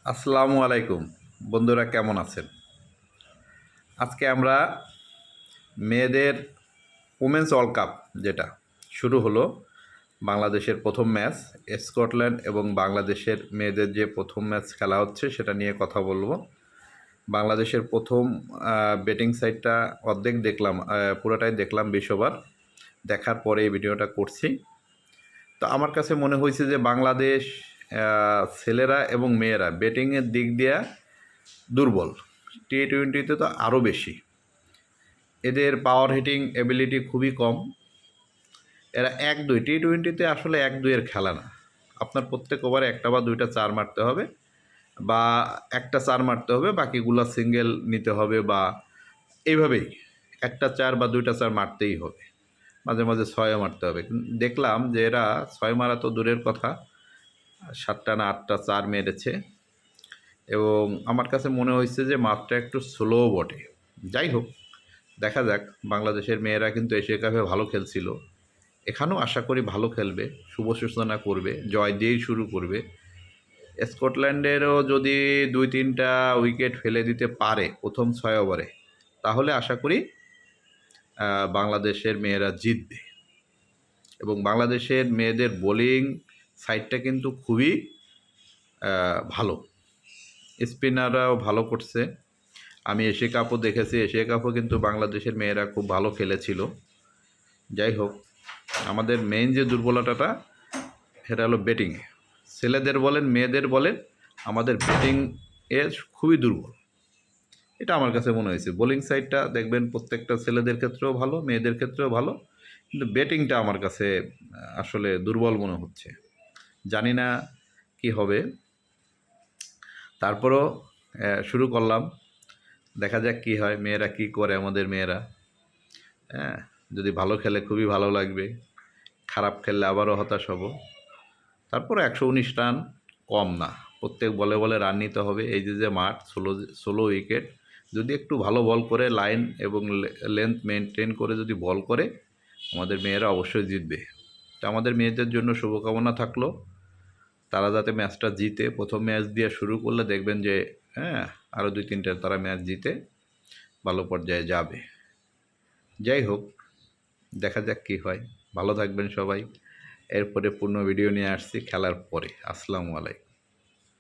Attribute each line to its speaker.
Speaker 1: আসসালামু আলাইকুম বন্ধুরা, কেমন আছেন? আজকে আমরা মেয়েদের উমেন্স ওয়ার্ল্ড কাপ যেটা শুরু হলো, বাংলাদেশের প্রথম ম্যাচ স্কটল্যান্ড এবং বাংলাদেশের মেয়েদের যে প্রথম ম্যাচ খেলা হচ্ছে সেটা নিয়ে কথা বলবো। বাংলাদেশের প্রথম বেটিং সাইটটা অর্ধেক দেখলাম, পুরোটাই দেখলাম 20 ওভার দেখার পরে এই ভিডিওটা করছি। তো আমার কাছে মনে হয়েছে যে বাংলাদেশ ছেলেরা এবং মেয়েরা ব্যাটিংয়ের দিক দিয়ে দুর্বল। টি-20তে তো আরও বেশি। এদের পাওয়ার হিটিং এবিলিটি খুবই কম। এরা 1-2 টি-20তে আসলে 1-2 খেলা না। আপনার প্রত্যেক ওভারে একটা বা দুইটা চার মারতে হবে, বা একটা চার মারতে হবে, বাকিগুলো সিঙ্গেল নিতে হবে, বা এইভাবেই একটা চার বা দুইটা চার মারতেই হবে, মাঝে মাঝে ছয়ও মারতে হবে। দেখলাম যে এরা ছয় মারা তো দূরের কথা, 7টা না 8টা চার মেরেছে, এবং আমার কাছে মনে হয়েছে যে মাঠটা একটু স্লো বটে। যাই হোক, দেখা যাক। বাংলাদেশের মেয়েরা কিন্তু এশিয়া কাপে ভালো খেলছিল, এখানেও আশা করি ভালো খেলবে, শুভ সূচনা করবে, জয় দিয়েই শুরু করবে। স্কটল্যান্ডেরও যদি 2-3টা উইকেট ফেলে দিতে পারে প্রথম 6 ওভারে, তাহলে আশা করি বাংলাদেশের মেয়েরা জিতবে। এবং বাংলাদেশের মেয়েদের বোলিং সাইডটা কিন্তু খুবই ভালো, স্পিনাররাও ভালো করছে। আমি এশিয়া কাপও দেখেছি, এশিয়া কাপও কিন্তু বাংলাদেশের মেয়েরা খুব ভালো খেলেছিল। যাই হোক, আমাদের মেইন যে দুর্বলতাটা সেটা হলো ব্যাটিংয়ে। ছেলেদের বলেন মেয়েদের বলেন, আমাদের ব্যাটিং এর খুবই দুর্বল। এটা আমার কাছে মনে হয়েছে। বোলিং সাইডটা দেখবেন প্রত্যেকটা ছেলেদের ক্ষেত্রেও ভালো, মেয়েদের ক্ষেত্রেও ভালো, কিন্তু ব্যাটিংটা আমার কাছে আসলে দুর্বল মনে হচ্ছে। জানি না কি হবে, তারপরও শুরু করলাম, দেখা যাক কি হয়, মেয়েরা কি করে আমাদের মেয়েরা। হ্যাঁ, যদি ভালো খেলে খুবই ভালো লাগবে, খারাপ খেললে আবারও হতাশ হব। তারপর 119 রান কম না, প্রত্যেক বলে বলে রান নিতে হবে। এই যে মাঠ 16 উইকেট, যদি একটু ভালো বল করে লাইন এবং লেন্থ মেনটেন করে যদি বল করে, আমাদের মেয়েরা অবশ্যই জিতবে। তো আমাদের মেয়েদের জন্য শুভকামনা থাকলো, তারা যাতে ম্যাচটা জিতে। প্রথম ম্যাচ দিয়ে শুরু করলে দেখবেন যে আরও 2-3টা তারা ম্যাচ জিতে ভালো পর্যায়ে যাবে। যাই হোক, দেখা যাক কী হয়। ভালো থাকবেন সবাই। এরপরে পূর্ণ ভিডিও নিয়ে আসছি খেলার পরে। আসসালামু আলাইকুম।